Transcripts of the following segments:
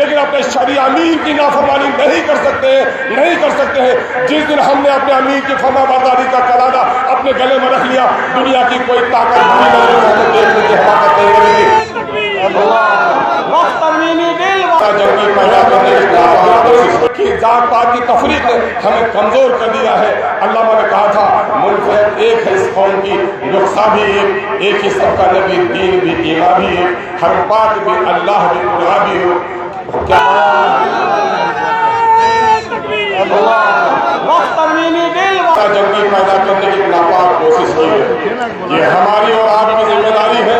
لیکن اپنے شرعی امیر کی نافرمانی نہیں کر سکتے ہیں جس دن ہم نے اپنے امیر کی فرما برداری کا کلادہ اپنے گلے میں رکھ لیا، دنیا کی کوئی طاقت ہمیں دیکھنے کی حماقت نہیں کرے گی۔ جنگی پیدا کرنے کی ذات پات کی تفریق نے ہمیں کمزور کر دیا ہے۔ علامہ نے کہا تھا ملک ایک ہے اس قوم کی، نقصہ بھی ایک ہی سب کا نبی، دین بھی، ایمان بھی ایک، ہر بات بھی اللہ بھی، خدا بھی ہو۔ جنگی پیدا کرنے کی ناپاک کوشش کی ہے۔ یہ ہماری اور آپ کی ذمہ داری ہے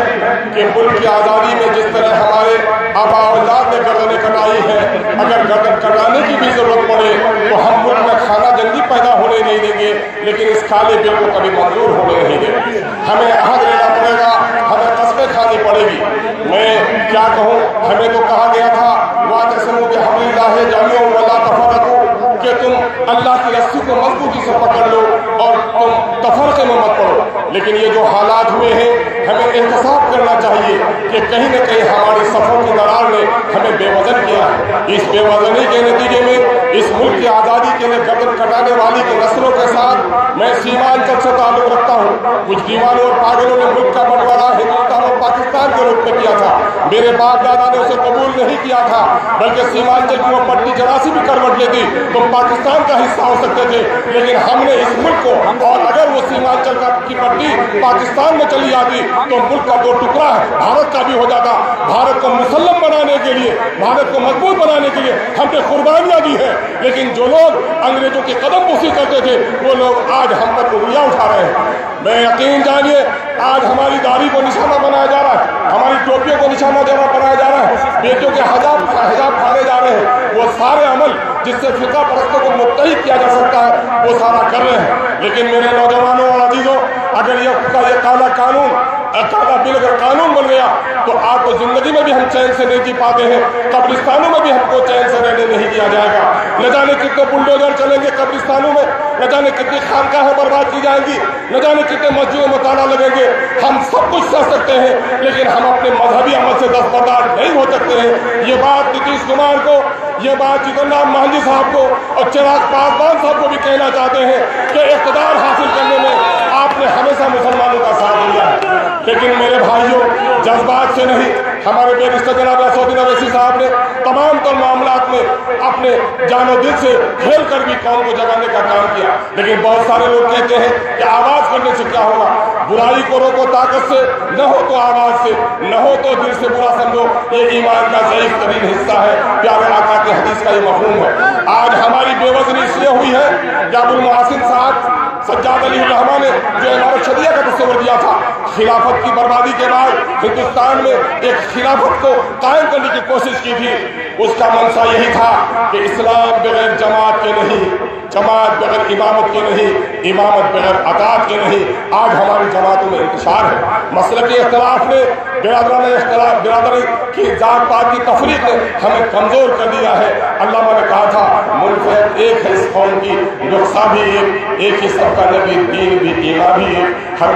کہ ملک کی آزادی میں جس طرح ہمارے آبا و اجداد نے گردنیں کٹائی ہے، اگر گردن کٹانے کی بھی ضرورت پڑے تو ہم ملک میں خانہ جنگی پیدا ہونے نہیں دیں گے، لیکن اس کالے بل کو کبھی منظور ہونے نہیں دیں گے۔ ہمیں عہد لینا پڑے گا، ہمیں قسمیں کھانی پڑے گی۔ میں کیا کہوں، ہمیں تو کہا گیا تھا واعتصموا بحبل اللہ جميعا ولا تفرقوا، کہ تم اللہ کی رسی کو مضبوطی سے پکڑ لو اور تم تفرقے میں مت پڑو۔ لیکن یہ جو حالات ہوئے ہیں، ہمیں احتساب کرنا چاہیے کہ کہیں نہ کہیں ہماری صفوں کی درار نے ہمیں بے وزن کیا ہے۔ اس بے وزنی کے نتیجے میں اس ملک کی آزادی کے لیے گردن کٹانے والی کے نسلوں کے ساتھ میں سیمانچل سے تعلق رکھتا ہوں۔ کچھ دیوانوں اور پاگلوں نے ملک کا بنٹوارا ہندوستان اور پاکستان کے روپ میں کیا تھا۔ میرے باپ دادا نے اسے قبول نہیں کیا تھا، بلکہ سیمانچل کی وہ پٹی جراسی بھی کروٹ لیتی تو پاکستان کا حصہ ہو سکتے تھے، لیکن ہم نے اس ملک کو، اور اگر وہ سیمانچل کی پٹی پاکستان میں چلی جاتی تو ملک کا دو ٹکڑا ہے بھارت کا بھی ہو جاتا۔ بھارت کو مسلم بنانے کے لیے، بھارت کو مضبوط بنانے کے لیے ہم نے قربانیاں دی ہیں، لیکن جو لوگ انگریزوں کی قدم بوسی کرتے تھے وہ لوگ آج ہم پر انگلیاں اٹھا رہے ہیں۔ میں یقین جانیے آج ہماری داڑھی کو نشانہ بنایا جا رہا ہے، ہماری ٹوپیوں کو نشانہ بنایا جا رہا ہے، بیٹیوں کے حجاب پھاڑے جا رہے ہیں۔ وہ سارے عمل جس سے فقہ پرستوں کو متحد کیا جا سکتا ہے وہ سارا کر رہے ہیں۔ لیکن میرے نوجوانوں اور عزیزوں، اگر یہ کالا قانون، کالا بل اگر قانون بن گیا تو آپ کو زندگی میں بھی ہم چین سے نہیں جی پاتے ہیں، قبرستانوں میں بھی ہم کو چین سے رہنے نہیں دیا جائے گا۔ نہ جانے کتنے بلڈوزر چلیں گے قبرستانوں میں، نہ جانے کتنی خانقاہیں برباد کی جائیں گی، نہ جانے کتنے مسجدوں میں تالا لگیں گے۔ ہم سب کچھ کر سکتے ہیں، لیکن ہم اپنے مذہبی عمل سے دستبردار نہیں ہو سکتے ہیں۔ یہ بات نتیش کمار کو، یہ بات جتن رام مانجھی صاحب کو اور چراغ پاسوان صاحب کو بھی کہنا چاہتے ہیں کہ اقتدار حاصل کرنے میں آپ نے ہمیشہ مسلمانوں کا ساتھ دیا ہے، لیکن میرے بھائیوں جذبات سے نہیں، ہمارے بیرسٹر جناب اسدالدین اویسی صاحب نے تمام تر معاملات میں اپنے جان و دل سے کھیل کر بھی قوم کو جگانے کا کام کیا۔ لیکن بہت سارے لوگ کہتے ہیں کہ آواز کرنے سے کیا ہوگا، برائی کو روکو طاقت سے، نہ ہو تو آواز سے، نہ ہو تو دل سے برا سمجھو۔ یہ ایمان کا ضعیف ترین حصہ ہے، پیارے آقا کے حدیث کا یہ مفہوم ہے۔ آج ہماری بے وزنی اس لیے ہوئی ہے کہ ابو المحاسن صاحب سجاد علی الرحمٰن نے جو امارت شریعہ کا تصور دیا تھا، خلافت کی بربادی کے بعد ہندوستان میں ایک خلافت کو قائم کرنے کی کوشش کی تھی، اس کا منشا یہی تھا کہ اسلام بغیر جماعت کے نہیں، جماعت بغیر امامت کے نہیں، امامت بغیر اطاعت کے نہیں۔ آج ہماری جماعتوں میں انتشار ہے، مسلکی اختلاف نے، برادری کی ذات پات کی تفریق نے ہمیں کمزور کر دیا ہے۔ علامہ نے کہا تھا ملک ایک ہے اس قوم کی، نقصہ بھی ایک ہی سب کا نبی، دین بھی، ایمان بھی ایک، ہر